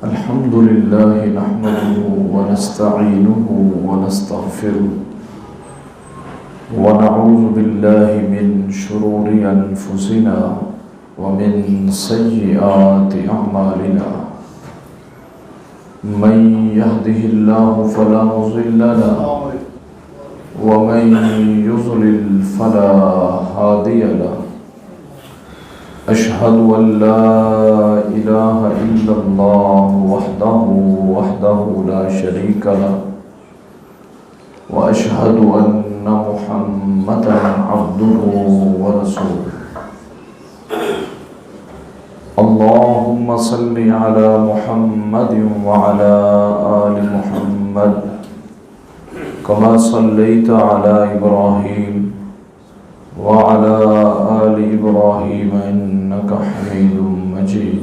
الحمد لله نحمده ونستعينه ونستغفره ونعوذ بالله من شرور أنفسنا ومن سيئات أعمالنا من يهده الله فلا مضل له ومن يضلل فلا هادي له أشهد أن لا إله إلا الله وحده لا شريك له وأشهد أن محمدا عبده ورسوله اللهم صل على محمد وعلى آل محمد كما صليت على إبراهيم وعلى آل إبراهيم إنك حميد مجيد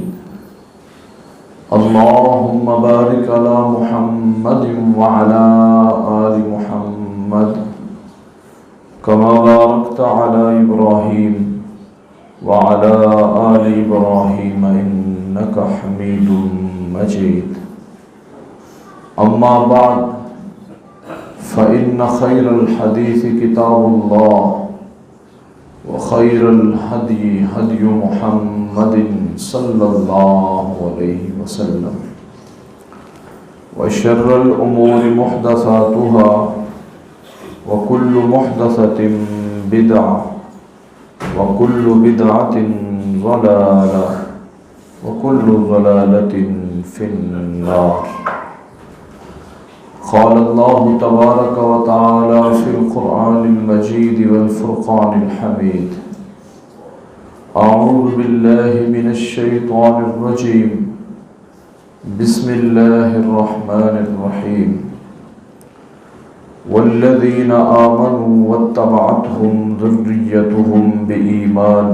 اللهم بارك على محمد وعلى آل محمد كما باركت على إبراهيم وعلى آل إبراهيم إنك حميد مجيد أما بعد فإن خير الحديث كتاب الله وخير الهدي هدي محمد صلى الله عليه وسلم وشر الأمور محدثاتها وكل محدثة بدعة وكل بدعة ضلالة وكل ضلالة في النار قال الله تبارك وتعالى في القرآن المجيد والفرقان الحميد أعوذ بالله من الشيطان الرجيم بسم الله الرحمن الرحيم والذين آمنوا واتبعتهم ذريتهم بإيمان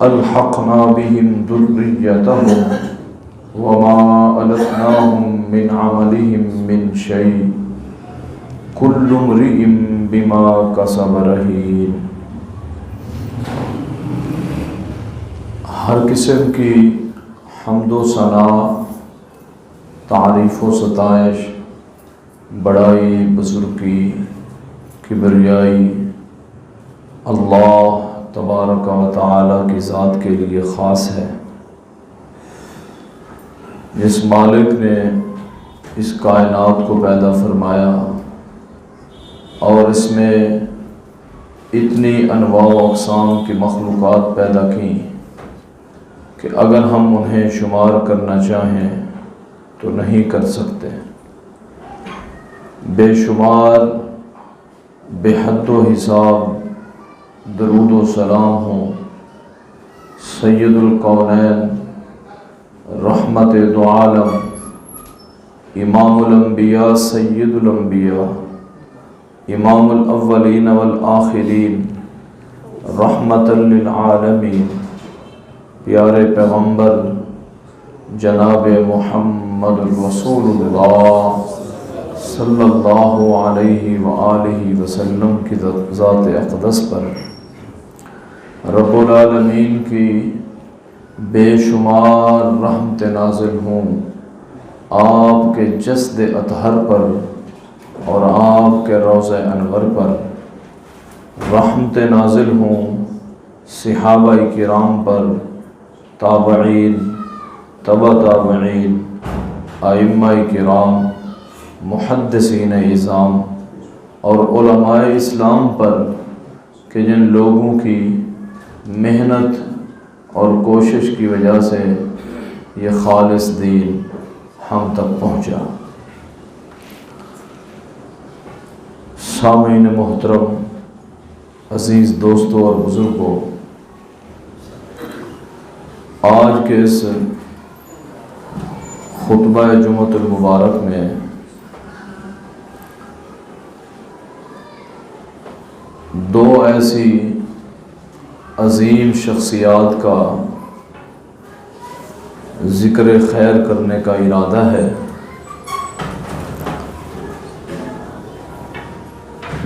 ألحقنا بهم ذريتهم وما ألتناهم من عملهم من شيء كل امرئ بما كسب رهين ہر قسم کی حمد و ثنا، تعریف و ستائش، بڑائی، بزرگی، کبریائی اللہ تبارک و تعالی کی ذات کے لیے خاص ہے، جس مالک نے اس کائنات کو پیدا فرمایا اور اس میں اتنی انواع و اقسام کی مخلوقات پیدا کی کہ اگر ہم انہیں شمار کرنا چاہیں تو نہیں کر سکتے، بے شمار، بے حد و حساب درود و سلام ہوں سید الکونین، رحمت دو عالم، امام الانبیاء، سید الانبیاء، امام الاولین والآخرین، رحمت للعالمین، پیارے پیغمبر جناب محمد رسول اللہ صلی اللہ علیہ وآلہ وسلم کی ذات اقدس پر رب العالمین کی بے شمار رحمت نازل ہوں آپ کے جسد اطہر پر اور آپ کے روضہ انور پر، رحمت نازل ہوں صحابہ کرام پر، تابعین، تبع تابعین، ائمہ کرام، محدثین اعظام اور علماء اسلام پر کہ جن لوگوں کی محنت اور کوشش کی وجہ سے یہ خالص دین ہم تک پہنچا۔ سامعین محترم، عزیز دوستوں اور بزرگوں، آج کے اس خطبہ جمعۃ المبارک میں دو ایسی عظیم شخصیات کا ذکر خیر کرنے کا ارادہ ہے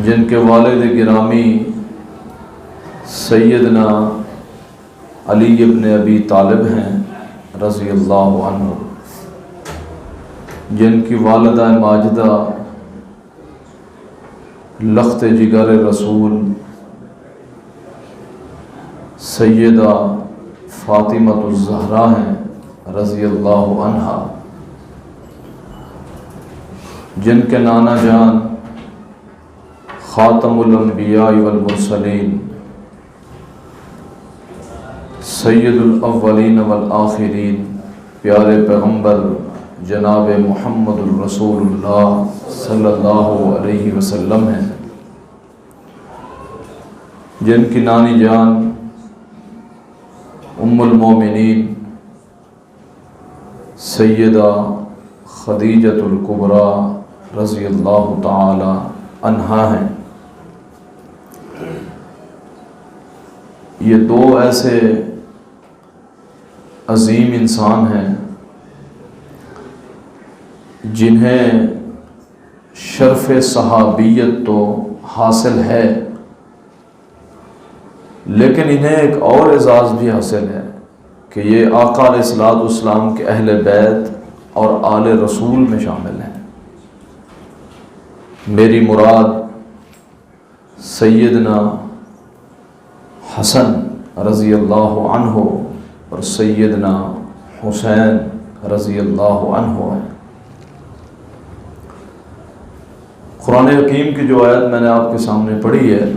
جن کے والد گرامی سیدنا علی ابن ابی طالب ہیں رضی اللہ عنہ جن کی والدہ ماجدہ لخت جگر رسول سیدہ فاطمہ الزہرا ہیں رضی اللہ عنہا، جن کے نانا جان خاتم الانبیاء والمرسلین سید الاولین والآخرین پیارے پیغمبر جناب محمد الرسول اللہ صلی اللہ علیہ وسلم ہیں، جن کی نانی جان ام المومنین سیدہ خدیجۃ الکبریٰ رضی اللہ تعالی عنہا ہیں۔ یہ دو ایسے عظیم انسان ہیں جنہیں شرف صحابیت تو حاصل ہے، لیکن انہیں ایک اور اعزاز بھی حاصل ہے کہ یہ آقا علیہ الصلوۃ والسلام کے اہل بیت اور آل رسول میں شامل ہیں۔ میری مراد سیدنا حسن رضی اللہ عنہ اور سیدنا حسین رضی اللہ عنہ ہیں۔ قرآن حکیم کی جو آیت میں نے آپ کے سامنے پڑھی ہے،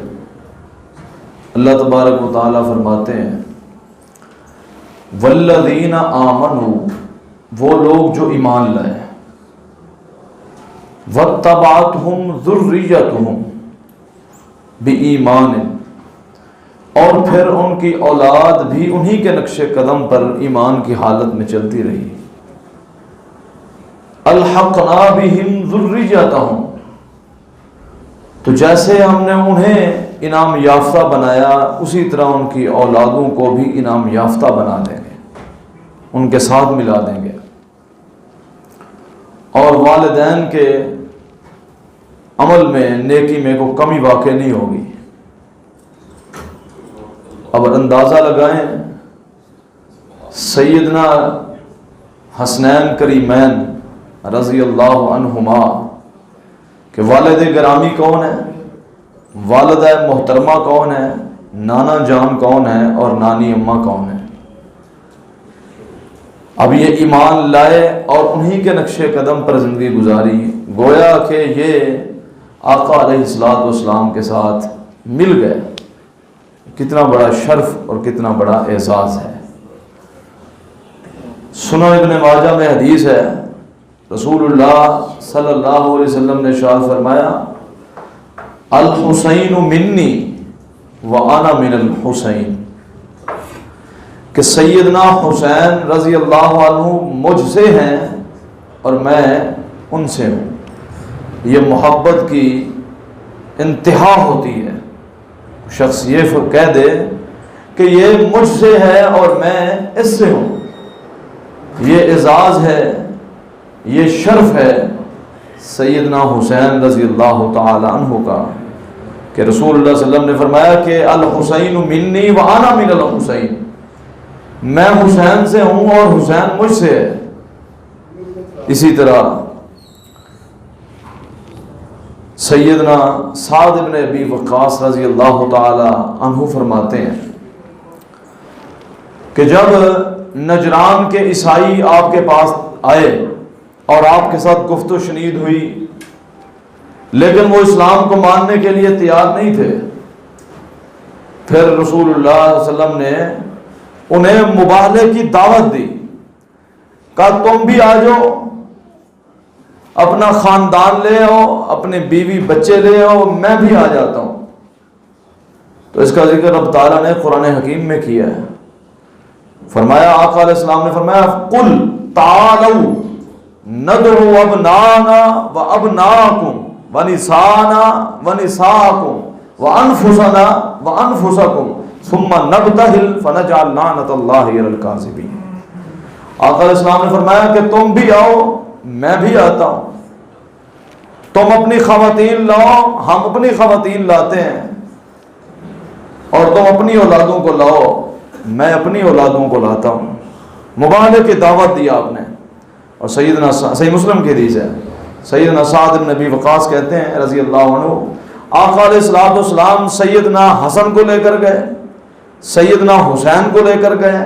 اللہ تبارک و تعالیٰ فرماتے ہیں والذین آمنوا، وہ لوگ جو ایمان لائے، واتبعتہم ذریتہم بایمان، اور پھر ان کی اولاد بھی انہی کے نقش قدم پر ایمان کی حالت میں چلتی رہی، الحقنا بہم ذریتہم، تو جیسے ہم نے انہیں انعام یافتہ بنایا اسی طرح ان کی اولادوں کو بھی انعام یافتہ بنا دیں گے، ان کے ساتھ ملا دیں گے۔ اور والدین کے عمل میں نیکی میں کوئی کمی واقع نہیں ہوگی۔ اب اندازہ لگائیں سیدنا حسنین کریمین رضی اللہ عنہما کہ والد گرامی کون ہے، والدہ محترمہ کون ہے، نانا جان کون ہے اور نانی اماں کون ہے۔ اب یہ ایمان لائے اور انہی کے نقش قدم پر زندگی گزاری، گویا کہ یہ آقا علیہ الصلوۃ والسلام کے ساتھ مل گئے۔ کتنا بڑا شرف اور کتنا بڑا اعزاز ہے۔ سنن ابن ماجہ میں حدیث ہے، رسول اللہ صلی اللہ علیہ وسلم نے ارشاد فرمایا الحسین منی وانا من الحسین، کہ سیدنا حسین رضی اللہ عنہ مجھ سے ہیں اور میں ان سے ہوں۔ یہ محبت کی انتہا ہوتی ہے، شخص یہ کہہ دے کہ یہ مجھ سے ہے اور میں اس سے ہوں۔ یہ اعزاز ہے، یہ شرف ہے سیدنا حسین رضی اللہ تعالی عنہ کا کہ رسول اللہ صلی اللہ علیہ وسلم نے فرمایا کہ الحسین منی وانا من الحسین، میں حسین سے ہوں اور حسین مجھ سے ہے۔ اسی طرح سیدنا سعد بن ابی وقاص رضی اللہ تعالی عنہ فرماتے ہیں کہ جب نجران کے عیسائی آپ کے پاس آئے اور آپ کے ساتھ گفت و شنید ہوئی، لیکن وہ اسلام کو ماننے کے لیے تیار نہیں تھے، پھر رسول اللہ صلی اللہ علیہ وسلم نے انہیں مباہلے کی دعوت دی، کہا تم بھی آ جاؤ، اپنا خاندان لے آؤ، اپنے بیوی بچے لے آؤ، میں بھی آ جاتا ہوں۔ تو اس کا ذکر رب تعالیٰ نے قرآن حکیم میں کیا ہے۔ فرمایا آقا علیہ السلام نے فرمایا قل تعالوا ندعو ابنانا و ابناکم و نسانا و نساکم و انفسنا و انفسکم ثم نبتہل فنجعل لعنت اللہ علی الکاذبین۔ آقا علیہ السلام نے فرمایا کہ تم بھی آؤ، میں بھی آتا ہوں، تم اپنی خواتین لاؤ، ہم اپنی خواتین لاتے ہیں، اور تم اپنی اولادوں کو لاؤ، میں اپنی اولادوں کو لاتا ہوں۔ مباہلے کی دعوت دی آپ نے، اور سیدنا صحیح مسلم کی حدیث ہے، سیدنا سعد بن ابی وقاص کہتے ہیں رضی اللہ عنہ، آقا علیہ الصلوۃ والسلام سیدنا حسن کو لے کر گئے، سیدنا حسین کو لے کر گئے،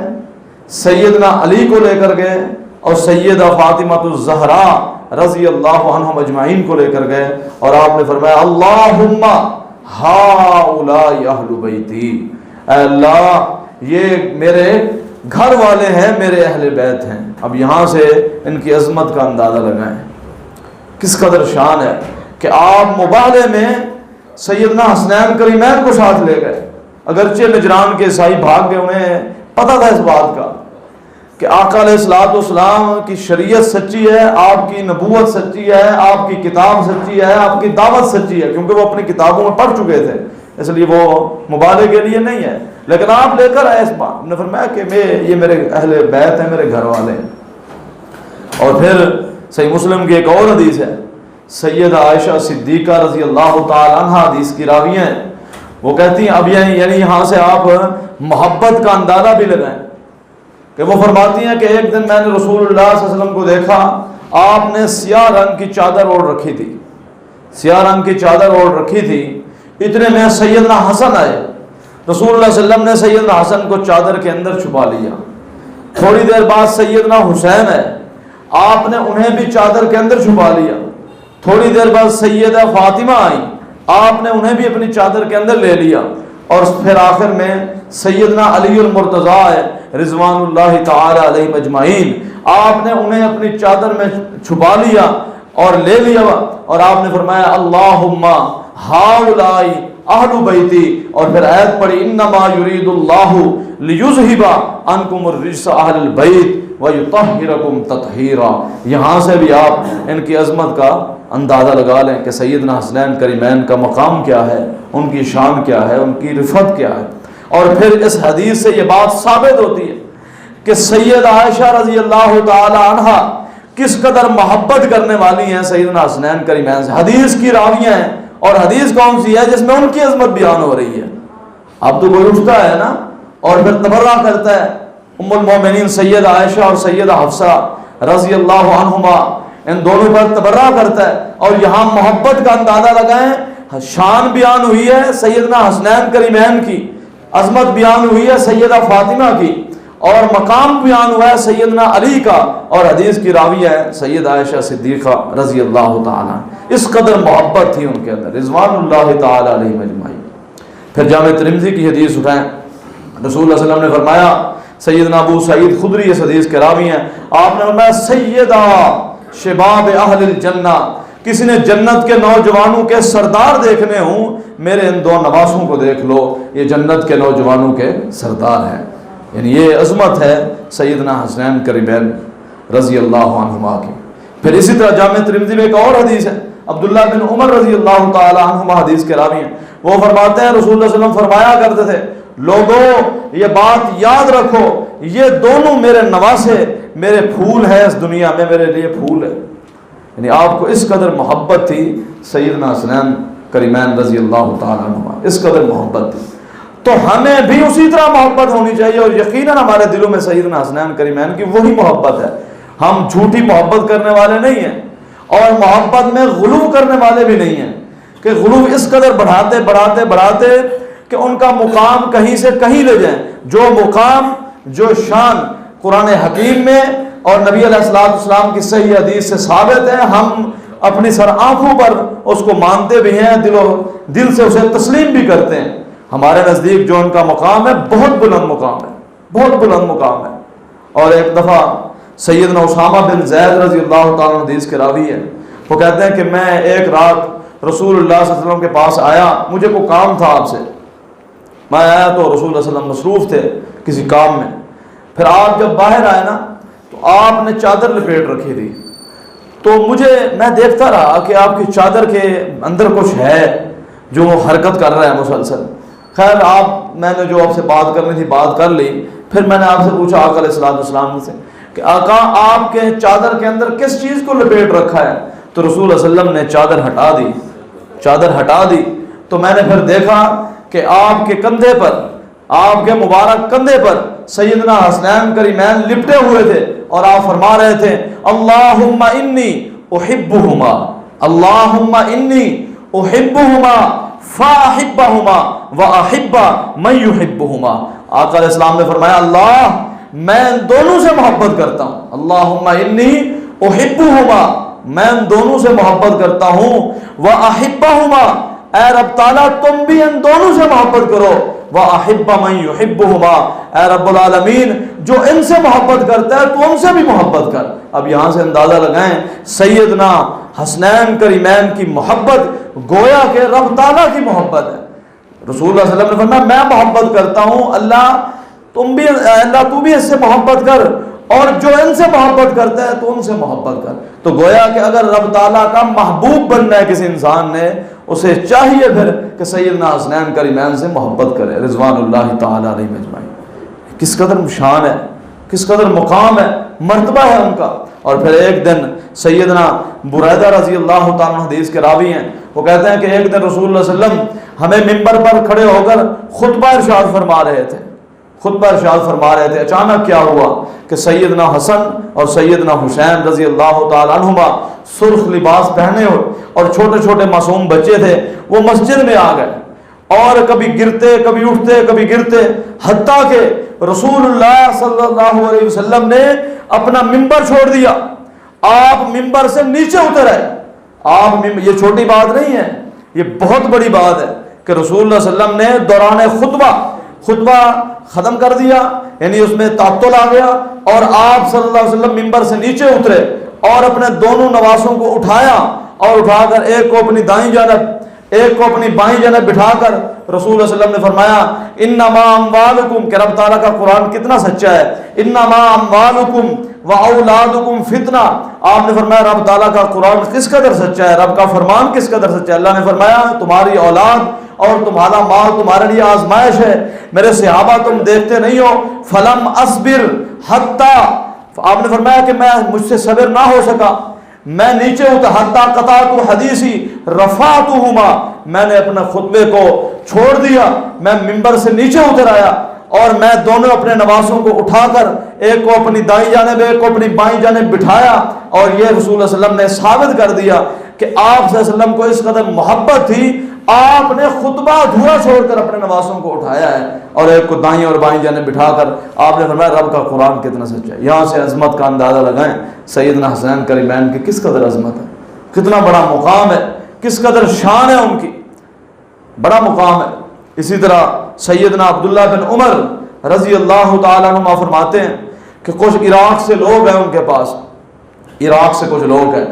سیدنا علی کو لے کر گئے، اور سیدہ فاطمہ الزہرا رضی اللہ عنہم اجمعین کو لے کر گئے، اور آپ نے فرمایا اللہم ہؤلاء اہل بیتی، اے اللہ یہ میرے گھر والے ہیں، میرے اہل بیت ہیں۔ اب یہاں سے ان کی عظمت کا اندازہ لگائیں، کس قدر شان ہے کہ آپ مبالغے میں سیدنا حسنین کریمین کو ساتھ لے گئے، اگرچہ نجران کے عیسائی بھاگ گئے، انہیں پتہ تھا اس بات کا کہ آقا علیہ الصلوۃ والسلام کی شریعت سچی ہے، آپ کی نبوت سچی ہے، آپ کی کتاب سچی ہے، آپ کی دعوت سچی ہے، کیونکہ وہ اپنی کتابوں میں پڑھ چکے تھے، اس لیے وہ مبالغے کے لیے نہیں ہے، لیکن آپ لے کر آئے اس بات نے فرمایا کہ یہ میرے اہل بیت ہیں، میرے گھر والے ہیں۔ اور پھر صحیح مسلم کی ایک اور حدیث ہے، سیدہ عائشہ صدیقہ رضی اللہ تعالی عنہ حدیث کی راوی ہیں، وہ کہتی ہیں اب یعنی یہاں سے آپ محبت کا اندازہ بھی لگائیں کہ وہ فرماتی ہیں کہ ایک دن میں نے رسول اللہ صلی اللہ علیہ وسلم کو دیکھا، آپ نے سیاہ رنگ کی چادر اوڑھ رکھی تھی، سیاہ رنگ کی چادر اوڑھ رکھی تھی، اتنے میں سیدنا حسن آئے، رسول اللہ صلی اللہ علیہ وسلم نے سیدنا حسن کو چادر کے اندر چھپا لیا، تھوڑی دیر بعد سیدنا حسین ہے، آپ نے انہیں بھی چادر کے اندر چھپا لیا، تھوڑی دیر بعد سیدہ فاطمہ آئی، آپ نے انہیں بھی اپنی چادر کے اندر لے لیا، اور پھر آخر میں سیدنا علی المرتضیٰ ہے رضوان اللہ تعالی علیہ اجمعین، آپ نے انہیں اپنی چادر میں چھپا لیا اور لے لیا، اور آپ نے فرمایا اللہم ہؤلاء اہل بیتی، اور پھر آیت پڑھی انما یرید اللہ لیذہب عنکم الرجس اہل البیت ویطہرکم تطہیرا۔ یہاں سے بھی آپ ان کی عظمت کا اندازہ لگا لیں کہ سیدنا حسنین کریمین کا مقام کیا ہے، ان کی شان کیا ہے، ان کی رفعت کیا ہے۔ اور پھر اس حدیث سے یہ بات ثابت ہوتی ہے کہ سیدہ عائشہ رضی اللہ تعالی عنہ کس قدر محبت کرنے والی ہیں سیدنا حسنین کریمین سے، حدیث کی راویاں ہیں، اور حدیث کون سی ہے جس میں ان کی عظمت بیان ہو رہی ہے۔ اب تو کوئی اٹھتا ہے نا اور پھر تبرہ کرتا ہے، ام المومنین سیدہ عائشہ اور سیدہ حفصہ رضی اللہ عنہما، ان دونوں پر تبرہ کرتا ہے، اور یہاں محبت کا اندازہ لگائیں، شان بیان ہوئی ہے سیدنا حسنین کریمین کی، عظمت بیان ہوئی ہے سیدہ فاطمہ کی، اور مقام بیان ہوا ہے سیدنا علی کا، اور حدیث کی راوی ہے سیدہ عائشہ صدیقہ رضی اللہ تعالیٰ، اس قدر محبت تھی ان کے اندر رضوان اللہ تعالیٰ علیہ اجمعین۔ پھر جامع ترمذی کی حدیث اٹھائیں، رسول اللہ صلی اللہ علیہ وسلم نے فرمایا، سیدنا ابو سعید خدری اس حدیث کے راوی ہیں، آپ نے فرمایا سیدہ شباب اہل الجنہ، کسی نے جنت کے نوجوانوں کے سردار دیکھنے ہوں، میرے ان دو نواسوں کو دیکھ لو، یہ جنت کے نوجوانوں کے سردار ہیں۔ یعنی یہ عظمت ہے سیدنا حسنین کریمین رضی اللہ عنہما کی۔ پھر اسی طرح جامع ترمذی میں ایک اور حدیث ہے، عبداللہ بن عمر رضی اللہ تعالی عنہما حدیث کے راوی ہیں، وہ فرماتے ہیں رسول اللہ صلی اللہ علیہ وسلم فرمایا کرتے تھے، لوگوں یہ بات یاد رکھو، یہ دونوں میرے نواسے میرے پھول ہیں اس دنیا میں، میرے لیے پھول ہے۔ یعنی آپ کو اس قدر محبت تھی سیدنا حسنین کریمین رضی اللہ تعالیٰ عنہ، اس قدر محبت تھی، تو ہمیں بھی اسی طرح محبت ہونی چاہیے، اور یقیناً ہمارے دلوں میں سیدنا حسنین کریمین کی وہی محبت ہے۔ ہم جھوٹی محبت کرنے والے نہیں ہیں، اور محبت میں غلو کرنے والے بھی نہیں ہیں کہ غلو اس قدر بڑھاتے بڑھاتے بڑھاتے کہ ان کا مقام کہیں سے کہیں لے جائیں۔ جو مقام، جو شان قرآن حکیم میں اور نبی علیہ الصلوۃ والسلام کی صحیح حدیث سے ثابت ہے، ہم اپنی سر آنکھوں پر اس کو مانتے بھی ہیں، دل سے اسے تسلیم بھی کرتے ہیں۔ ہمارے نزدیک جو ان کا مقام ہے بہت بلند مقام ہے، بہت بلند مقام ہے۔ اور ایک دفعہ سیدنا اسامہ بن زید رضی اللہ تعالیٰ حدیث کے راوی ہے، وہ کہتے ہیں کہ میں ایک رات رسول اللہ صلی اللہ علیہ وسلم کے پاس آیا، مجھے کوئی کام تھا آپ سے، میں آیا تو رسول اللہ صلی اللہ علیہ وسلم مصروف تھے کسی کام میں، پھر آپ جب باہر آئے نا تو آپ نے چادر لپیٹ رکھی تھی، تو میں دیکھتا رہا کہ آپ کی چادر کے اندر کچھ ہے جو حرکت کر رہا ہے مسلسل۔ خیر میں نے جو آپ سے بات کرنی تھی بات کر لی، پھر میں نے آپ سے پوچھا آقا علیہ الصلوۃ والسلام سے کہ آقا آپ کے چادر کے اندر کس چیز کو لپیٹ رکھا ہے؟ تو رسول اللہ صلی اللہ علیہ وسلم نے چادر ہٹا دی، تو میں نے پھر دیکھا کہ آپ کے کندھے پر آپ کے مبارک کندھے پر سیدنا حسنین کریمین لپٹے ہوئے تھے اور آپ فرما رہے تھے اللہم انی احبہما، اللہم انی احبہما فاحبہما واحب من یحبہما۔ آقا علیہ السلام نے فرمایا اللہ میں ان دونوں سے محبت کرتا ہوں، اللہم انی احبہما میں ان دونوں سے محبت کرتا ہوں، واحبہما اے رب تعالیٰ تم بھی ان دونوں سے محبت کرو، وَأَحِبَّ مَن يُحِبُّهُمَا اے رب العالمین جو ان سے محبت کرتا ہے تو ان سے بھی محبت کر۔ اب یہاں سے اندازہ لگائیں سیدنا حسنین کریمین کی محبت گویا کہ رب تعالیٰ کی محبت ہے۔ رسول اللہ صلی اللہ علیہ وسلم نے فرمایا میں محبت کرتا ہوں، اللہ تو بھی اس سے محبت کر، اور جو ان سے محبت کرتا ہے تو ان سے محبت کر۔ تو گویا کہ اگر رب تعالیٰ کا محبوب بننا ہے کسی انسان نے، اسے چاہیے پھر کہ سیدنا حسنین کریمین سے محبت کرے رضوان اللہ تعالی علیہ اجمعین۔ کس قدر شان ہے، کس قدر مقام ہے، مرتبہ ہے ان کا۔ اور پھر ایک دن سیدنا بریدہ رضی اللہ تعالیٰ عنہ حدیث کے راوی ہیں، وہ کہتے ہیں کہ ایک دن رسول اللہ صلی اللہ علیہ وسلم ہمیں ممبر پر کھڑے ہو کر خطبہ ارشاد فرما رہے تھے، اچانک کیا ہوا کہ سیدنا حسن اور سیدنا حسین رضی اللہ تعالیٰ عنہما سرخ لباس پہنے ہو اور چھوٹے چھوٹے معصوم بچے تھے، وہ مسجد میں آ گئے اور کبھی گرتے کبھی اٹھتے کبھی گرتے، حتیٰ کہ رسول اللہ صلی اللہ علیہ وسلم نے اپنا ممبر چھوڑ دیا، آپ ممبر سے نیچے اتر آئے۔ یہ چھوٹی بات نہیں ہے، یہ بہت بڑی بات ہے کہ رسول اللہ صلی اللہ علیہ وسلم نے دوران خطبہ ختم کر دیا، یعنی اس میں تعطل آ گیا، اور آپ صلی اللہ علیہ وسلم ممبر سے نیچے اترے اور اپنے دونوں نواسوں کو اٹھایا اور اٹھا کر ایک کو اپنی دائیں جانب ایک کو اپنی بائیں جانب بٹھا کر رسول اللہ صلی اللہ علیہ وسلم نے فرمایا انما اموالکم، کہ رب تعالیٰ کا قرآن کتنا سچا ہے، انما اموالکم واولادکم فتنہ۔ آپ نے فرمایا رب تعالیٰ کا قرآن کس قدر سچا ہے، رب کا فرمان کس قدر سچا ہے۔ اللہ نے فرمایا تمہاری اولاد اور تمہارا مال تمہارے لیے آزمائش ہے، میرے صحابہ تم دیکھتے نہیں ہو، فلم اصبر حتی، آپ نے فرمایا کہ میں مجھ سے صبر نہ ہو سکا، میں نیچے اترا، حتی قطعت حدیثی رفعتہما، میں نے اپنے خطبے کو چھوڑ دیا، میں ممبر سے نیچے اتر آیا اور میں دونوں اپنے نواسوں کو اٹھا کر ایک کو اپنی دائیں جانب ایک کو اپنی بائیں جانب بٹھایا، اور یہ رسول اللہ صلی اللہ علیہ وسلم نے ثابت کر دیا کہ آپ صلی اللہ علیہ وسلم کو اس قدر محبت تھی، آپ نے خطبہ ادھورا چھوڑ کر اپنے نواسوں کو اٹھایا ہے اور ایک کو دائیں اور بائیں جانب بٹھا کر آپ نے فرمایا رب کا قرآن کتنا سچا ہے۔ یہاں سے عظمت کا اندازہ لگائیں سیدنا حسنین کریمین کی کس قدر عظمت ہے، کتنا بڑا مقام ہے، کس قدر شان ہے ان کی، بڑا مقام ہے۔ اسی طرح سیدنا عبداللہ بن عمر رضی اللہ تعالیٰ عنہ فرماتے ہیں کہ کچھ عراق سے لوگ ہیں ان کے پاس، عراق سے کچھ لوگ ہیں،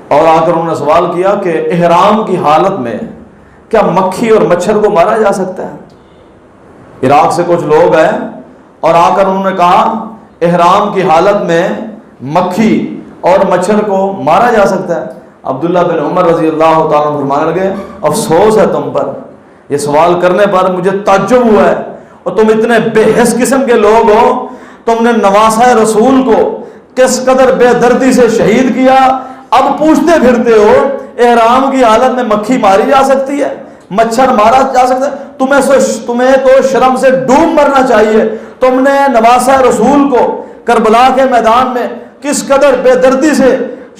اور آ کر انہوں نے سوال کیا کہ احرام کی حالت میں کیا مکھی اور مچھر کو مارا جا سکتا ہے؟ عراق سے کچھ لوگ ہیں اور آ کر انہوں نے کہا احرام کی حالت میں مکھی اور مچھر کو مارا جا سکتا ہے؟ عبداللہ بن عمر رضی اللہ تعالیٰ عنہ فرمانے لگے افسوس ہے تم پر، یہ سوال کرنے پر مجھے تعجب ہوا ہے، اور تم اتنے بے حس قسم کے لوگ ہو، تم نے نواسہ رسول کو کس قدر بے دردی سے شہید کیا، اب پوچھتے پھرتے ہو احرام کی حالت میں مکھی ماری جا سکتی ہے، مچھر مارا جا سکتا ہے؟ تمہیں تو شرم سے ڈوب مرنا چاہیے، تم نے نواسہ رسول کو کربلا کے میدان میں کس قدر بے دردی سے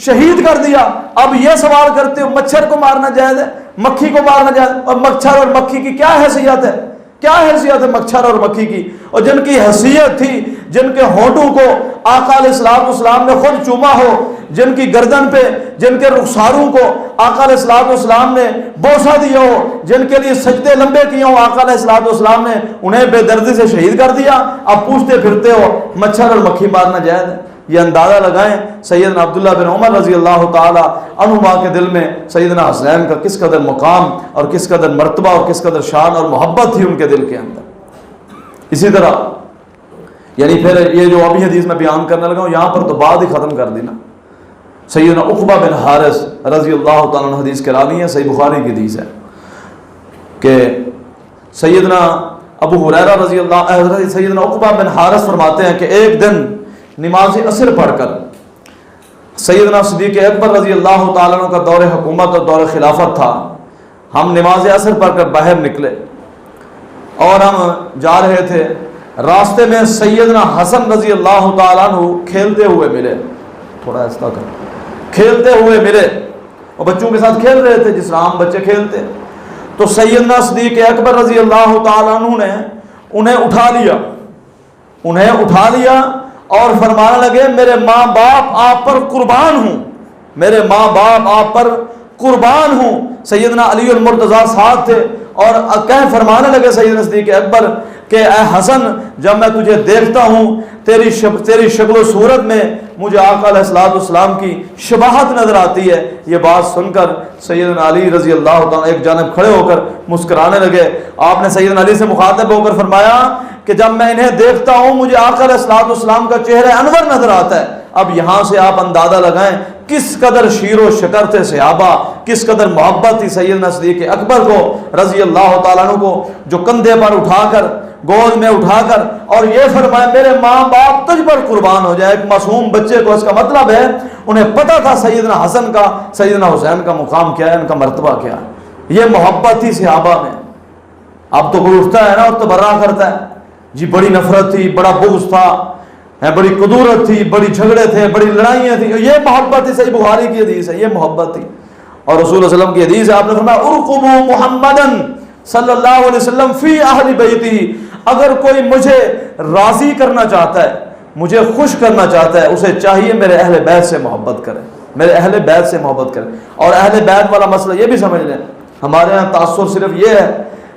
شہید کر دیا، اب یہ سوال کرتے ہو مچھر کو مارنا جائز ہے، مکھی کو مارنا جائز ہے؟ اور مچھر اور مکھی کی کیا حیثیت ہے، کیا حیثیت ہے مچھر اور مکھی کی؟ اور جن کی حیثیت تھی، جن کے ہونٹوں کو آقا علیہ الصلوۃ والسلام نے خود چوما ہو، جن کی گردن پہ جن کے رخساروں کو آقا علیہ الصلوۃ والسلام نے بوسہ دیا ہو، جن کے لیے سجدے لمبے کیے ہوں، آقا علیہ الصلوۃ والسلام نے انہیں بے دردی سے شہید کر دیا، اب پوچھتے پھرتے ہو مچھر اور مکھی مارنا جائز ہے؟ یہ اندازہ لگائیں سیدنا عبداللہ بن عمر رضی اللہ تعالی عنہما کے دل میں سیدنا حسین کا کس قدر مقام اور کس قدر مرتبہ اور کس قدر شان اور محبت تھی ان کے دل کے اندر۔ اسی طرح یعنی پھر یہ جو ابھی حدیث میں بیان کرنے لگا ہوں یہاں پر تو بعد ہی ختم کر دینا، سیدنا عقبہ بن حارث رضی اللہ تعالیٰ عنہ حدیث کے راوی ہیں، صحیح بخاری کی حدیث ہے کہ سیدنا ابو ہریرہ رضی اللہ سیدنا عقبہ بن حارث فرماتے ہیں کہ ایک دن نماز عصر پڑھ کر سیدنا صدیق اکبر رضی اللہ تعالیٰ عنہ کا دور حکومت اور دور خلافت تھا، ہم نماز عصر پڑھ کر باہر نکلے اور ہم جا رہے تھے، راستے میں سیدنا حسن رضی اللہ تعالیٰ عنہ کھیلتے ہوئے ملے، تھوڑا ایسا کر کھیلتے ہوئے ملے، اور بچوں کے ساتھ کھیل رہے تھے جس طرح عام بچے کھیلتے. تو سیدنا صدیق اکبر رضی اللہ تعالیٰ عنہ نے انہیں اٹھا لیا اور فرمانے لگے میرے ماں باپ آپ پر قربان ہوں، میرے ماں باپ آپ پر قربان ہوں. سیدنا علی المرتضیٰ ساتھ تھے اور فرمانے لگے سیدنا صدیق اکبر کہ اے حسن، جب میں تجھے دیکھتا ہوں تیری شکل و صورت میں مجھے آقا علیہ الصلوۃ والسلام کی شباہت نظر آتی ہے. یہ بات سن کر سیدنا علی رضی اللہ تعالیٰ ایک جانب کھڑے ہو کر مسکرانے لگے. آپ نے سیدنا علی سے مخاطب ہو کر فرمایا کہ جب میں انہیں دیکھتا ہوں مجھے آقا علیہ الصلوۃ والسلام کا چہرہ انور نظر آتا ہے. اب یہاں سے آپ اندازہ لگائیں کس قدر شیر و شکر تھے صحابہ، کس قدر محبت تھی سیدنا صدیق اکبر کو رضی اللہ تعالیٰ عنہ کو، جو کندھے پر اٹھا کر، گود میں اٹھا کر اور یہ فرمایا میرے ماں باپ تجھ پر قربان ہو جائے. ایک معصوم بچے کو اس کا مطلب ہے انہیں پتہ تھا سیدنا حسن کا، سیدنا حسین کا مقام کیا ہے، ان کا مرتبہ کیا ہے. یہ محبت تھی صحابہ میں. اب تو کوئی اٹھتا ہے نا اور تبرہ کرتا ہے، جی بڑی نفرت تھی، بڑا بغض تھا، بڑی کدورت تھی، بڑی جھگڑے تھے، بڑی لڑائیاں تھیں. یہ محبت تھی. صحیح بخاری کی حدیث ہے، یہ محبت تھی. اور رسول اللہ علیہ وسلم کی حدیث ہے، آپ نے فرمایا ارقبوا محمدن صلی اللہ علیہ وسلم فی اہل بیتی. اگر کوئی مجھے راضی کرنا چاہتا ہے، مجھے خوش کرنا چاہتا ہے، اسے چاہیے میرے اہل بیت سے محبت کرے، میرے اہل بیت سے محبت کرے. اور اہل بیت والا مسئلہ یہ بھی سمجھ لیں، ہمارے یہاں تاثر صرف یہ ہے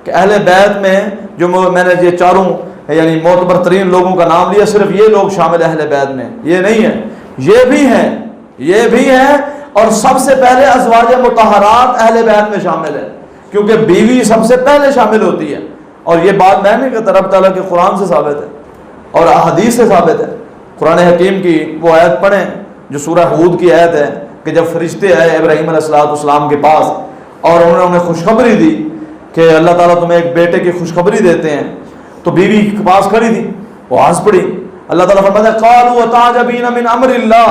کہ اہل بیت میں جو میں نے یہ چاروں یعنی معتبر ترین لوگوں کا نام لیا، صرف یہ لوگ شامل اہل بیت میں، یہ نہیں ہے، یہ بھی ہیں. اور سب سے پہلے ازواج مطہرات اہل بیت میں شامل ہے، کیونکہ بیوی سب سے پہلے شامل ہوتی ہے. اور یہ بات میں نہیں کہتا، رب تعالیٰ کے قرآن سے ثابت ہے اور احادیث سے ثابت ہے. قرآن حکیم کی وہ آیت پڑھیں جو سورہ ہود کی آیت ہے کہ جب فرشتے آئے ابراہیم علیہ السلام کے پاس اور انہوں نے انہیں خوشخبری دی کہ اللہ تعالیٰ تمہیں ایک بیٹے کی خوشخبری دیتے ہیں، تو بیوی کے پاس کھڑی تھی، وہ ہنس پڑی. اللہ تعالیٰ فرماتا ہے قالوا وتعجبین من امر اللہ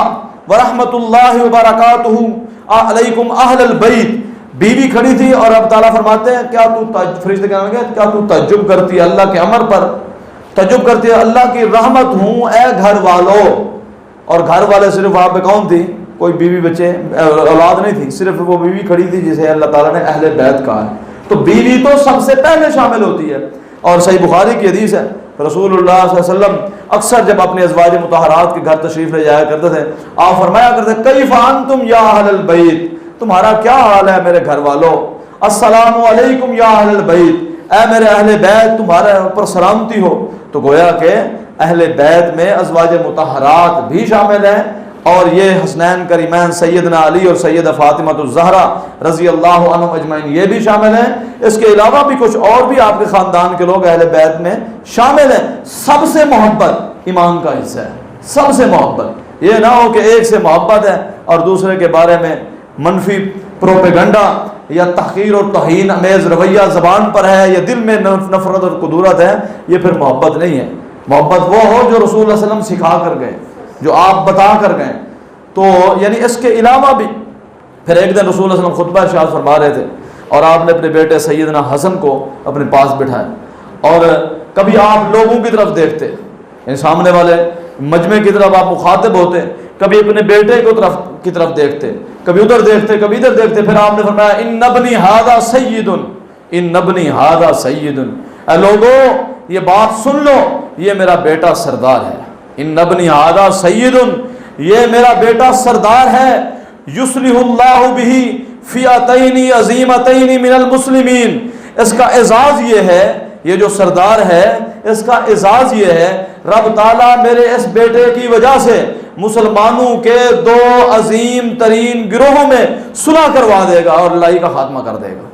ورحمۃ اللہ وبرکاتہ علیکم اہل البیت. بیوی کھڑی تھی اور اب تعالیٰ فرماتے ہیں کیا تو فرشتے کہنے لگے کیا تو تعجب کرتی ہے اللہ کے امر پر، تعجب کرتی ہے اللہ کی رحمت ہوں اے گھر والو. اور گھر والے صرف وہاں پہ کون تھی؟ کوئی بیوی بچے اولاد نہیں تھی، صرف وہ بیوی کھڑی تھی جسے اللہ تعالیٰ نے اہل بیت کہا ہے. تو بیوی تو سب سے پہلے شامل ہوتی ہے. اور صحیح بخاری کی حدیث ہے، رسول اللہ صلی اللہ علیہ وسلم اکثر جب اپنے ازواج مطہرات کے گھر تشریف لے جایا کرتے تھے، آپ فرمایا کرتے کیف انتم یا اہل البیت، تمہارا کیا حال ہے میرے گھر والو. السلام علیکم یا اہل البیت، اے میرے اہل بیت تمہارے اوپر سلامتی ہو. تو گویا کہ اہل بیت میں ازواج مطہرات بھی شامل ہیں، اور یہ حسنین کریمین سیدنا علی اور سیدہ فاطمہ الزہرا رضی اللہ عنہم اجمعین یہ بھی شامل ہیں. اس کے علاوہ بھی کچھ اور بھی آپ کے خاندان کے لوگ اہل بیت میں شامل ہیں. سب سے محبت ایمان کا حصہ ہے، سب سے محبت. یہ نہ ہو کہ ایک سے محبت ہے اور دوسرے کے بارے میں منفی پروپیگنڈا یا تحقیر اور توہین امیز رویہ زبان پر ہے یا دل میں نفرت اور قدورت ہے. یہ پھر محبت نہیں ہے. محبت وہ ہو جو رسول اللہ علیہ وسلم سکھا کر گئے، جو آپ بتا کر گئے. تو یعنی اس کے علاوہ بھی پھر ایک دن رسول اللہ علیہ وسلم خطبہ ارشاد فرما رہے تھے اور آپ نے اپنے بیٹے سیدنا حسن کو اپنے پاس بٹھایا، اور کبھی آپ لوگوں کی طرف دیکھتے، یعنی سامنے والے مجمع کی طرف آپ مخاطب ہوتے، کبھی اپنے بیٹے کی طرف دیکھتے، کبھی ادھر دیکھتے، کبھی ادھر دیکھتے. پھر آپ نے فرمایا ان ابنی ھذا سید، ان ابنی ھذا سید، اے لوگو یہ بات سن لو، یہ میرا بیٹا سردار ہے. ان ابنی ھذا سید، یہ میرا بیٹا سردار ہے. یصلح اللہ بہ فئتین عظیمتین من المسلمین. اس کا اعزاز یہ ہے، یہ جو سردار ہے اس کا اعزاز یہ ہے رب تعالیٰ میرے اس بیٹے کی وجہ سے مسلمانوں کے دو عظیم ترین گروہوں میں صلح کروا دے گا اور لڑائی کا خاتمہ کر دے گا.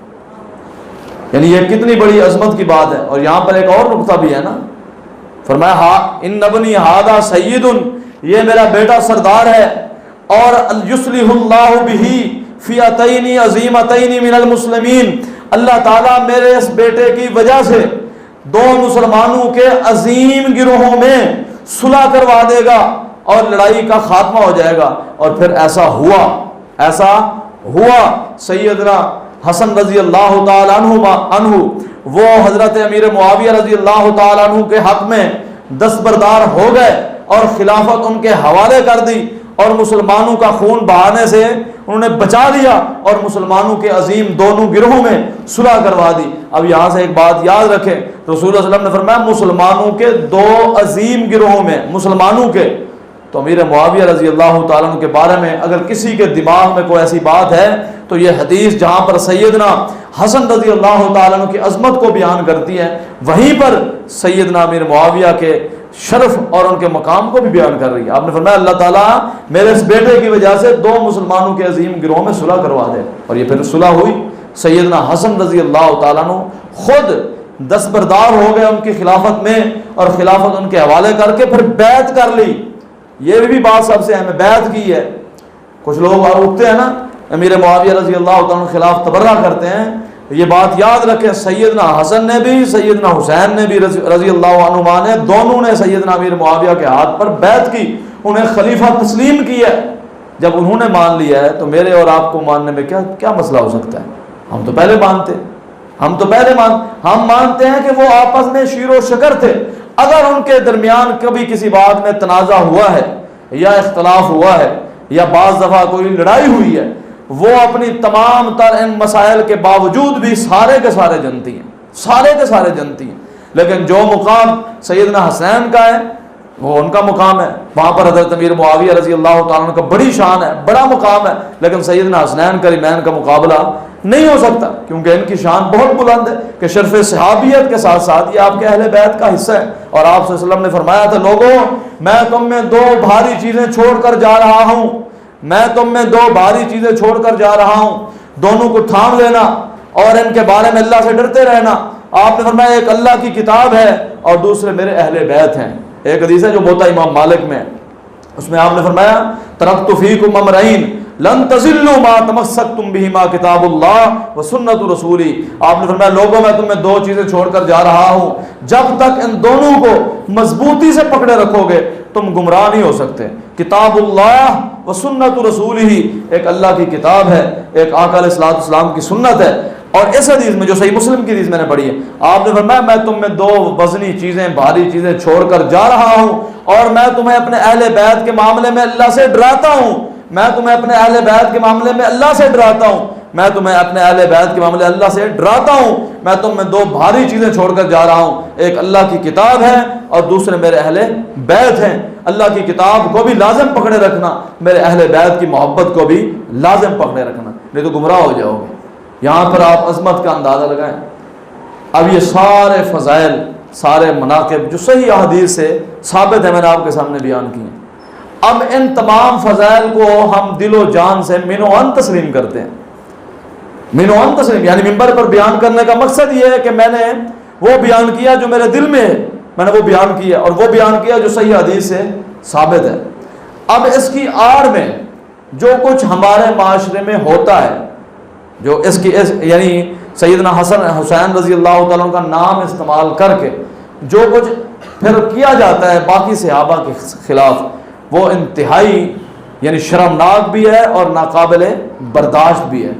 یعنی یہ کتنی بڑی عظمت کی بات ہے. اور یہاں پر ایک اور نقطہ بھی ہے نا، فرمایا ان ابنی ھذا سید، یہ میرا بیٹا سردار ہے. اور یصلح اللہ بہ فئتین عظیمتین من المسلمین، اللہ تعالیٰ میرے اس بیٹے کی وجہ سے دو مسلمانوں کے عظیم گروہوں میں صلح کروا دے گا اور لڑائی کا خاتمہ ہو جائے گا. اور پھر ایسا ہوا. سیدنا حسن رضی اللہ تعالی عنہ وہ حضرت امیر معاویہ رضی اللہ تعالیٰ عنہ کے حق میں دستبردار ہو گئے اور خلافت ان کے حوالے کر دی اور مسلمانوں کا خون بہانے سے انہوں نے بچا لیا اور مسلمانوں کے عظیم دونوں گروہوں میں صلح کروا دی۔ اب یہاں سے ایک بات یاد رکھیں، رسول اللہ صلی اللہ علیہ وسلم نے فرمایا مسلمانوں کے دو عظیم گروہوں میں، مسلمانوں کے، تو امیر معاویہ رضی اللہ تعالیٰ عنہ کے بارے میں اگر کسی کے دماغ میں کوئی ایسی بات ہے تو یہ حدیث جہاں پر سیدنا حسن رضی اللہ تعالیٰ عنہ کی عظمت کو بیان کرتی ہے، وہیں پر سیدنا امیر معاویہ کے شرف اور ان کے مقام کو بھی بیان کر رہی ہے۔ آپ نے فرمایا اللہ تعالیٰ میرے اس بیٹے کی وجہ سے دو مسلمانوں کے عظیم گروہ میں صلح کروا دے، اور یہ پھر صلح ہوئی۔ سیدنا حسن رضی اللہ تعالیٰ عنہ خود دستبردار ہو گئے ان کی خلافت میں، اور خلافت ان کے حوالے کر کے پھر بیعت کر لی۔ یہ بھی بات سب سے اہم ہے، بیعت کی ہے۔ کچھ لوگ اٹھتے ہیں نا امیر معاویہ رضی اللہ تعالیٰ کے خلاف تبرہ کرتے ہیں، یہ بات یاد رکھیں سیدنا حسن نے بھی سیدنا حسین نے بھی رضی اللہ عنہما نے دونوں نے سیدنا امیر معاویہ کے ہاتھ پر بیعت کی، انہیں خلیفہ تسلیم کیا ہے۔ جب انہوں نے مان لیا ہے تو میرے اور آپ کو ماننے میں کیا مسئلہ ہو سکتا ہے؟ ہم تو پہلے ہم مانتے ہیں کہ وہ آپس میں شیر و شکر تھے۔ اگر ان کے درمیان کبھی کسی بات میں تنازع ہوا ہے یا اختلاف ہوا ہے یا بعض دفعہ کوئی لڑائی ہوئی ہے، وہ اپنی تمام تر ان مسائل کے باوجود بھی سارے کے سارے جنتی ہیں، لیکن جو مقام سیدنا حسین کا ہے وہ ان کا مقام ہے، وہاں پر حضرت امیر معاویہ رضی اللہ تعالیٰ عنہ کا بڑی شان ہے، بڑا مقام ہے، لیکن سیدنا حسنین کریمین کا مقابلہ نہیں ہو سکتا، کیونکہ ان کی شان بہت بلند ہے کہ شرف صحابیت کے ساتھ ساتھ یہ آپ کے اہل بیت کا حصہ ہے۔ اور آپ صلی اللہ علیہ وسلم نے فرمایا تھا لوگوں میں تم میں دو بھاری چیزیں چھوڑ کر جا رہا ہوں، دونوں کو تھام لینا اور ان کے بارے میں اللہ سے ڈرتے رہنا۔ آپ نے فرمایا ایک اللہ کی کتاب ہے اور دوسرے میرے اہل بیت ہیں۔ ایک حدیث ہے جو بوتا امام مالک میں، اس میں آپ نے فرمایا ترکت فیکم امرین لن تضلوا ما تمسکتم بہما کتاب اللہ و سنت رسولی۔ آپ نے فرمایا لوگوں میں تمہیں دو چیزیں چھوڑ کر جا رہا ہوں، جب تک ان دونوں کو مضبوطی سے پکڑے رکھو گے تم گمراہ نہیں ہو سکتے۔ کتاب اللہ و سنت رسولہ، ایک اللہ کی کتاب ہے، ایک آقا علیہ الصلوۃ والسلام کی سنت ہے۔ اور اس حدیث میں جو صحیح مسلم کی حدیث میں نے پڑھی ہے، آپ نے فرمایا میں تم میں دو وزنی چیزیں بھاری چیزیں چھوڑ کر جا رہا ہوں، اور میں تمہیں اپنے اہل بیت کے معاملے میں اللہ سے ڈراتا ہوں، میں تمہیں اپنے اہل بیت کے معاملے میں اللہ سے ڈراتا ہوں، میں تمہیں اپنے اہل بیت کے معاملے اللہ سے ڈراتا ہوں، میں تم میں دو بھاری چیزیں چھوڑ کر جا رہا ہوں، ایک اللہ کی کتاب ہے اور دوسرے میرے اہل بیت ہیں۔ اللہ کی کتاب کو بھی لازم پکڑے رکھنا، میرے اہل بیت کی محبت کو بھی لازم پکڑے رکھنا، نہیں تو گمراہ ہو جاؤ گے۔ یہاں پر آپ عظمت کا اندازہ لگائیں۔ اب یہ سارے فضائل، سارے مناقب جو صحیح احادیث سے ثابت ہے میں نے آپ کے سامنے بیان کی ہیں، اب ان تمام فضائل کو ہم دل و جان سے من و ان تسلیم کرتے ہیں۔ من و ان تسلیم یعنی منبر پر بیان کرنے کا مقصد یہ ہے کہ میں نے وہ بیان کیا جو میرے دل میں ہے، میں نے وہ بیان کیا، اور وہ بیان کیا جو صحیح حدیث سے ثابت ہے۔ اب اس کی آڑ میں جو کچھ ہمارے معاشرے میں ہوتا ہے، جو یعنی سیدنا حسن حسین رضی اللہ تعالیٰ کا نام استعمال کر کے جو کچھ پھر کیا جاتا ہے باقی صحابہ کے خلاف، وہ انتہائی یعنی شرمناک بھی ہے اور ناقابل برداشت بھی ہے۔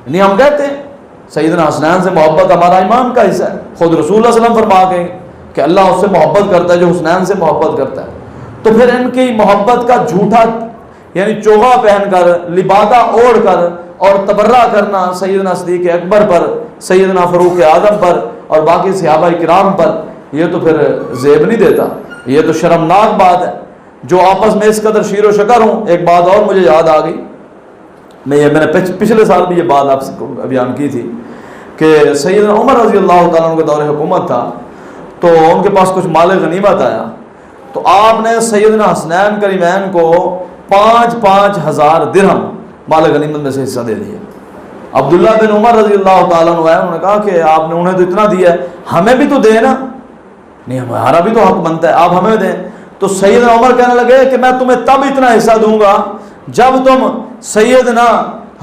یعنی ہم کہتے ہیں سیدنا حسنین سے محبت ہمارا ایمان کا حصہ ہے، خود رسول اللہ صلی اللہ علیہ وسلم فرما گئے کہ اللہ اس سے محبت کرتا ہے جو حسنین سے محبت کرتا ہے، تو پھر ان کی محبت کا جھوٹا یعنی چوغا پہن کر، لبادہ اوڑھ کر اور تبرہ کرنا سیدنا صدیق اکبر پر، سیدنا فاروق اعظم پر اور باقی صحابہ کرام پر، یہ تو پھر زیب نہیں دیتا، یہ تو شرمناک بات ہے۔ جو آپس میں اس قدر شیر و شکر ہوں۔ ایک بات اور مجھے یاد آ گئی، میں نے پچھلے سال بھی یہ بات آپ سے بیان کی تھی کہ سیدنا عمر رضی اللہ تعالیٰ عنہ کے دور حکومت تھا، تو ان کے پاس کچھ مال غنیمت آیا، تو آپ نے سیدنا حسنین کریمین کو 5,000 درہم مال غنیمت میں سے حصہ دے دیا۔ عبداللہ بن عمر رضی اللہ تعالیٰ عنہ انہوں نے کہا کہ آپ نے انہیں تو اتنا دیا ہے، ہمیں بھی تو دیں نا، نہیں ہمارا بھی تو حق بنتا ہے، آپ ہمیں دیں۔ تو سیدنا عمر کہنے لگے کہ میں تمہیں تب اتنا حصہ دوں گا جب تم سیدنا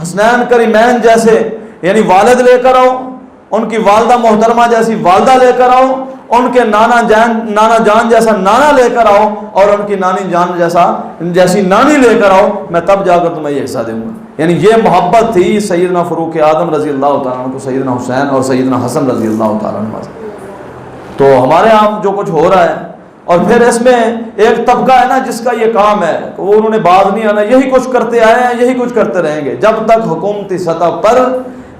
حسنین کریمین جیسے یعنی والد لے کر آؤ، ان کی والدہ محترمہ جیسی والدہ لے کر آؤ، ان کے نانا جان جیسا نانا لے کر آؤ اور ان کی نانی جان جیسی نانی لے کر آؤ، میں تب جا کر تمہیں یہ حصہ دوں گا۔ یعنی یہ محبت تھی سیدنا فاروق اعظم رضی اللہ تعالیٰ عنہ کو سیدنا حسین اور سیدنا حسن رضی اللہ تعالیٰ عنہ سے۔ تو ہمارے یہاں جو کچھ ہو رہا ہے، اور پھر اس میں ایک طبقہ ہے نا جس کا یہ کام ہے کہ وہ انہوں نے باز نہیں آنا، یہی کچھ کرتے آئے ہیں، یہی کچھ کرتے رہیں گے جب تک حکومتی سطح پر،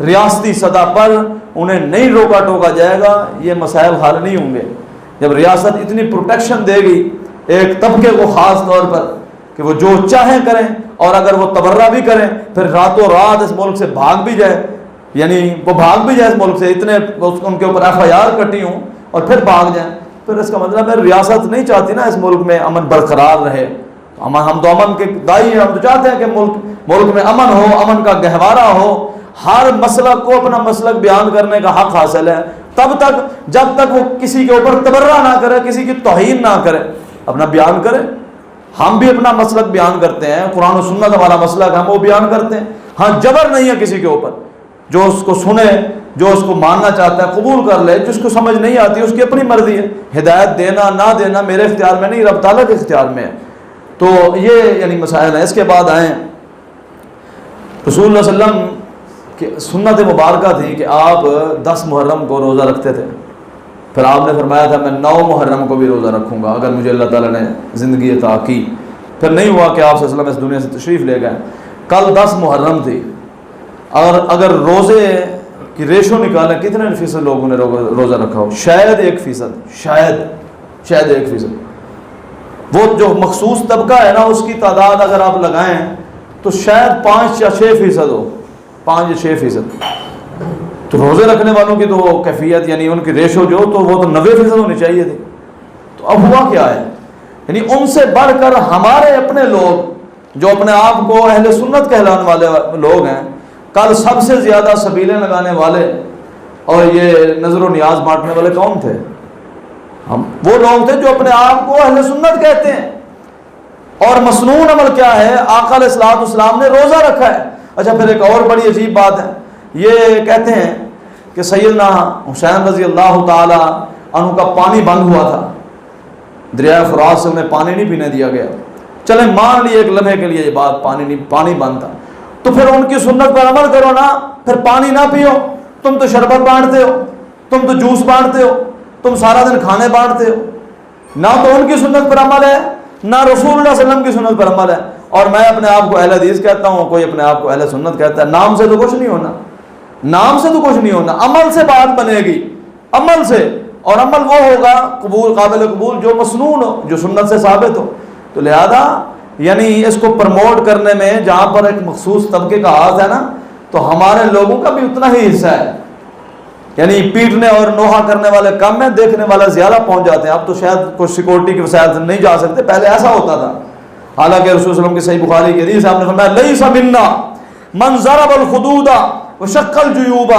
ریاستی سطح پر انہیں نہیں روکا ٹوکا جائے گا، یہ مسائل حل نہیں ہوں گے۔ جب ریاست اتنی پروٹیکشن دے گی ایک طبقے کو خاص طور پر کہ وہ جو چاہیں کریں، اور اگر وہ تبرہ بھی کریں پھر راتوں رات اس ملک سے بھاگ بھی جائے، یعنی وہ بھاگ بھی جائے اس ملک سے، اتنے ان کے اوپر FIR کٹی ہوں اور پھر بھاگ جائیں، پھر اس کا مطلب ہے ریاست نہیں چاہتی نا اس ملک میں امن برقرار رہے۔ ہم تو امن کے دائی ہیں، ہم تو چاہتے ہیں کہ ملک میں امن ہو، امن کا گہوارہ ہو، ہر مسلک کو اپنا مسلک بیان کرنے کا حق حاصل ہے، تب تک جب تک وہ کسی کے اوپر تبرہ نہ کرے، کسی کی توہین نہ کرے، اپنا بیان کرے۔ ہم بھی اپنا مسلک بیان کرتے ہیں، قرآن و سنت والا مسلک ہم وہ بیان کرتے ہیں، ہاں جبر نہیں ہے کسی کے اوپر، جو اس کو سنے، جو اس کو ماننا چاہتا ہے قبول کر لے، جس کو سمجھ نہیں آتی اس کی اپنی مرضی ہے، ہدایت دینا نہ دینا میرے اختیار میں نہیں، رب تعالیٰ کے اختیار میں ہے۔ تو یہ یعنی مسائل ہیں۔ اس کے بعد آئیں رسول اللہ صلی اللہ علیہ وسلم کی سنت مبارکہ تھی کہ آپ 10 محرم کو روزہ رکھتے تھے، پھر آپ نے فرمایا تھا میں 9 محرم کو بھی روزہ رکھوں گا اگر مجھے اللہ تعالیٰ نے زندگی عطا کی۔ پھر نہیں ہوا کہ آپ صلی اللہ علیہ وسلم اس دنیا سے تشریف لے گئے۔ کل 10 محرم تھی، اور اگر روزے کی ریشو نکالیں کتنے فیصد لوگوں نے روزہ رکھا ہو؟ شاید 1%، شاید 1%۔ وہ جو مخصوص طبقہ ہے نا اس کی تعداد اگر آپ لگائیں تو شاید 5 یا 6% ہو، 5 یا 6%۔ تو روزے رکھنے والوں کی تو وہ کیفیت یعنی ان کی ریشو جو تو وہ تو 90% ہونی چاہیے تھی۔ تو اب ہوا کیا ہے؟ یعنی ان سے بڑھ کر ہمارے اپنے لوگ جو اپنے آپ کو اہل سنت کہلانے والے لوگ ہیں، کل سب سے زیادہ سبیلیں لگانے والے اور یہ نظر و نیاز بانٹنے والے کون تھے؟ ہم وہ لوگ تھے جو اپنے آپ کو اہل سنت کہتے ہیں۔ اور مسنون عمل کیا ہے؟ آقا علیہ الصلوۃ والسلام نے روزہ رکھا ہے۔ اچھا پھر ایک اور بڑی عجیب بات ہے، یہ کہتے ہیں کہ سیدنا حسین رضی اللہ تعالی عنہ کا پانی بند ہوا تھا، دریائے فرات سے انہیں پانی نہیں پینے دیا گیا۔ چلیں مان لیے ایک لمحے کے لیے یہ بات، پانی بند تھا، تو پھر ان کی سنت پر عمل کرو نا، پھر پانی نہ پیو۔ تم تو شربت بانٹتے ہو، تم تو جوس بانٹتے ہو، تم سارا دن کھانے بانٹتے ہو، نہ تو ان کی سنت پر عمل ہے نہ رسول اللہ صلی اللہ علیہ وسلم کی سنت پر عمل ہے۔ اور میں اپنے آپ کو اہل حدیث کہتا ہوں، کوئی اپنے آپ کو اہل سنت کہتا ہے، نام سے تو کچھ نہیں ہونا، نام سے تو کچھ نہیں ہونا، عمل سے بات بنے گی، عمل سے، اور عمل وہ ہوگا قبول، قابل قبول جو مسنون ہو، جو سنت سے ثابت ہو۔ تو لہذا یعنی اس کو پرموٹ کرنے میں جہاں پر ایک مخصوص طبقے کا ہاتھ ہے نا، تو ہمارے لوگوں کا بھی اتنا ہی حصہ ہے۔ یعنی پیٹنے اور نوحہ کرنے والے کم ہیں، دیکھنے والے زیادہ پہنچ جاتے ہیں۔ اب تو شاید کچھ سیکورٹی کے وسائل سے نہیں جا سکتے، پہلے ایسا ہوتا تھا۔ حالانکہ رسول صلی اللہ علیہ وسلم کی صحیح بخاری کی حدیث آپ نے فرمایا لیس منا من ضرب الخدود وشق الجیوب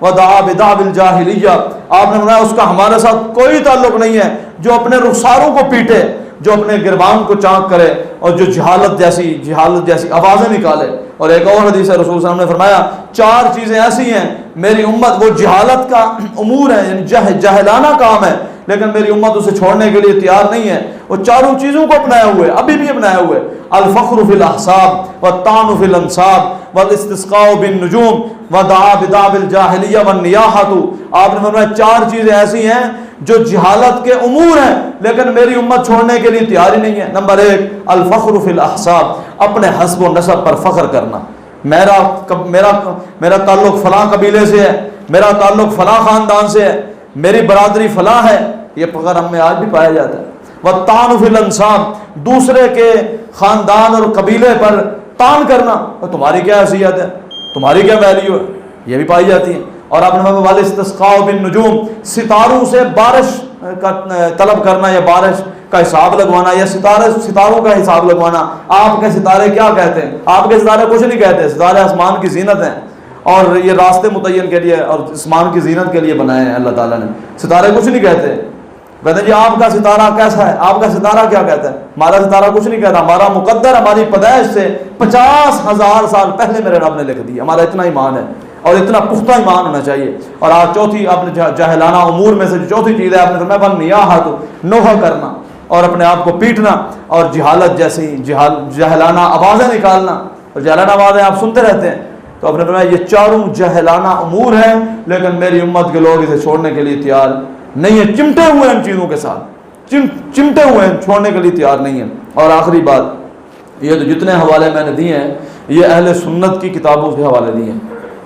ودعا بدعوى الجاہلیہ۔ آپ نے فرمایا اس کا ہمارے ساتھ کوئی تعلق نہیں ہے جو اپنے رخساروں کو پیٹے، جو اپنے گربان کو چاک کرے، اور جو جہالت جیسی آوازیں نکالے۔ اور ایک اور حدیث ہے رسول صلی اللہ علیہ وسلم نے فرمایا 4 چیزیں ایسی ہیں میری امت، وہ جہالت کا امور ہے، یعنی جاہلانہ کام ہے، لیکن میری امت اسے چھوڑنے کے لیے تیار نہیں ہے۔ وہ 4 چیزوں کو اپنایا ہوئے، ابھی بھی اپنایا ہوئے، الفخر فی الاحساب والطعن فی الانساب والاستسقاء بالنجوم ودعا بدعوى الجاہلیہ والنیاحۃ۔ آپ نے فرمایا 4 چیزیں ایسی ہیں جو جہالت کے امور ہیں لیکن میری امت چھوڑنے کے لیے تیار ہی نہیں ہے۔ نمبر 1 الفخر فی الاحساب، اپنے حسب و نسب پر فخر کرنا، میرا تعلق فلاں قبیلے سے ہے، میرا تعلق فلاں خاندان سے ہے، میری برادری فلاں ہے، یہ فخر ہم میں آج بھی پایا جاتا ہے۔ والطعن فی الانساب، دوسرے کے خاندان اور قبیلے پر طعن کرنا، تمہاری کیا حیثیت ہے، تمہاری کیا ویلیو ہے، یہ بھی پائی جاتی ہے۔ اور آپ نے والاستسقاء بالنجوم، ستاروں سے بارش کا طلب کرنا یا بارش کا حساب لگوانا یا ستاروں کا حساب لگوانا۔ آپ کے ستارے کیا کہتے ہیں؟ آپ کے ستارے کچھ نہیں کہتے، ستارے آسمان کی زینت ہیں، اور یہ راستے متعین کے لیے اور آسمان کی زینت کے لیے بنائے ہیں اللہ تعالیٰ نے۔ ستارے کچھ نہیں کہتے، کہتے ہیں جی آپ کا ستارہ کیسا ہے، آپ کا ستارہ کیا کہتا ہے؟ ہمارا ستارہ کچھ نہیں کہتا، ہمارا مقدر ہماری پیدائش سے 50,000 سال پہلے میرے رب نے لکھ دی، ہمارا اتنا ایمان ہے۔ اور اتنا پختہ ایمان ہونا چاہیے۔ اور آج چوتھی آپ نے جاہلانہ امور میں سے جو چوتھی چیز ہے آپ نے فرمایا والنیاحۃ، نوحہ کرنا اور اپنے آپ کو پیٹنا اور جہالت جیسی جاہلانہ آوازیں نکالنا، اور جاہلانہ آوازیں آپ سنتے رہتے ہیں۔ تو آپ نے فرمایا یہ چاروں جاہلانہ امور ہیں، لیکن میری امت کے لوگ اسے چھوڑنے کے لیے تیار نہیں ہیں، چمٹے ہوئے ہیں ان چیزوں کے ساتھ، چمٹے ہوئے ہیں، چھوڑنے کے لیے تیار نہیں ہیں۔ اور آخری بات، یہ تو جتنے حوالے میں نے دیے ہیں یہ اہل سنت کی کتابوں کے حوالے دیے ہیں۔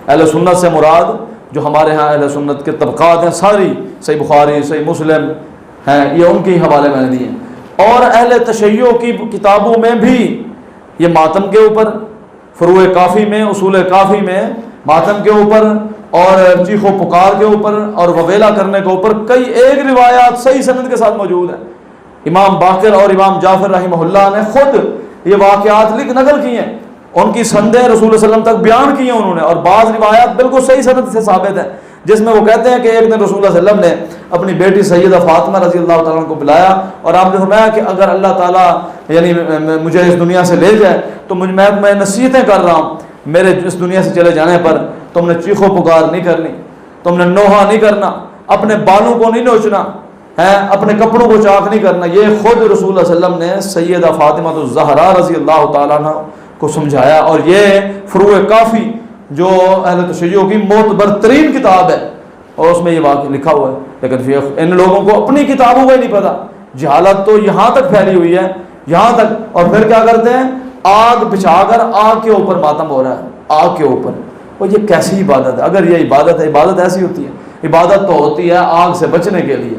اہل سنت سے مراد جو ہمارے ہاں اہل سنت کے طبقات ہیں ساری، صحیح بخاری، صحیح مسلم ہیں، یہ ان کے حوالے میں نے دیے ہیں۔ اور اہل تشیع کی کتابوں میں بھی یہ ماتم کے اوپر، فروع کافی میں، اصول کافی میں ماتم کے اوپر اور چیخ و پکار کے اوپر اور وویلا کرنے کے اوپر کئی ایک روایات صحیح سند کے ساتھ موجود ہیں۔ امام باقر اور امام جعفر رحمہ اللہ نے خود یہ واقعات نقل کی ہیں، ان کی سندیں رسول اللہ علیہ وسلم تک بیان کی ہیں انہوں نے، اور بعض روایات بالکل صحیح سند سے ثابت ہیں، جس میں وہ کہتے ہیں کہ ایک دن رسول اللہ علیہ وسلم نے اپنی بیٹی سیدہ فاطمہ رضی اللہ تعالیٰ عنہ کو بلایا اور آپ نے فرمایا کہ اگر اللہ تعالیٰ یعنی مجھے اس دنیا سے لے جائے تو میں نصیحتیں کر رہا ہوں، میرے اس دنیا سے چلے جانے پر تم نے چیخ و پکار نہیں کرنی، تم نے نوحہ نہیں کرنا، اپنے بالوں کو نہیں نوچنا ہے، اپنے کپڑوں کو چاک نہیں کرنا۔ یہ خود رسول اللہ علیہ وسلم نے سیدہ فاطمہ الزہرا رضی اللہ تعالیٰ عنہ کو سمجھایا، اور یہ فروع کافی جو اہل تشیع کی معتبر ترین کتاب ہے اور اس میں یہ واقعہ لکھا ہوا ہے۔ لیکن پھر ان لوگوں کو اپنی کتابوں کا ہی نہیں پتہ، جہالت تو یہاں تک پھیلی ہوئی ہے، یہاں تک، اور پھر کیا کرتے ہیں، آگ بچھا کر آگ کے اوپر ماتم ہو رہا ہے، آگ کے اوپر۔ اور یہ کیسی عبادت ہے؟ اگر یہ عبادت ہے، عبادت ایسی ہوتی ہے، عبادت تو ہوتی ہے آگ سے بچنے کے لیے،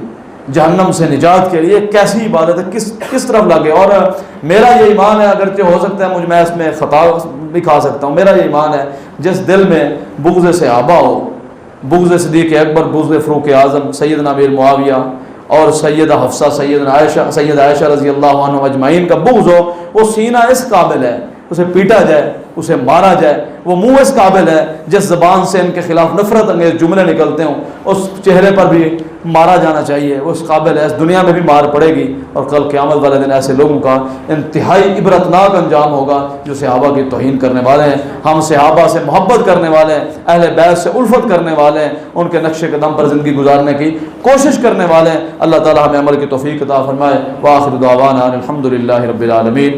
جہنم سے نجات کے لیے۔ کیسی عبادت ہے، کس طرف لگے؟ اور میرا یہ ایمان ہے، اگرچہ ہو سکتا ہے میں اس میں خطا بھی کھا سکتا ہوں، میرا یہ ایمان ہے جس دل میں بغض صحابہ ہو، بغض صدیق اکبر، بغض فاروق اعظم، سیدنا امیر معاویہ اور سیدہ حفصہ، سیدہ عائشہ رضی اللہ عنہ اجمعین کا بغض ہو، وہ سینہ اس قابل ہے اسے پیٹا جائے، اسے مارا جائے، وہ منہ اس قابل ہے جس زبان سے ان کے خلاف نفرت انگیز جملے نکلتے ہوں اس چہرے پر بھی مارا جانا چاہیے، وہ اس قابل ہے، اس دنیا میں بھی مار پڑے گی، اور کل قیامت والے دن ایسے لوگوں کا انتہائی عبرتناک انجام ہوگا جو صحابہ کی توہین کرنے والے ہیں۔ ہم صحابہ سے محبت کرنے والے ہیں، اہل بیت سے الفت کرنے والے ہیں، ان کے نقش قدم پر زندگی گزارنے کی کوشش کرنے والے ہیں۔ اللہ تعالی ہمیں عمل کی توفیق عطا فرمائے۔ وآخر دعوانا الحمد للہ رب العالمین۔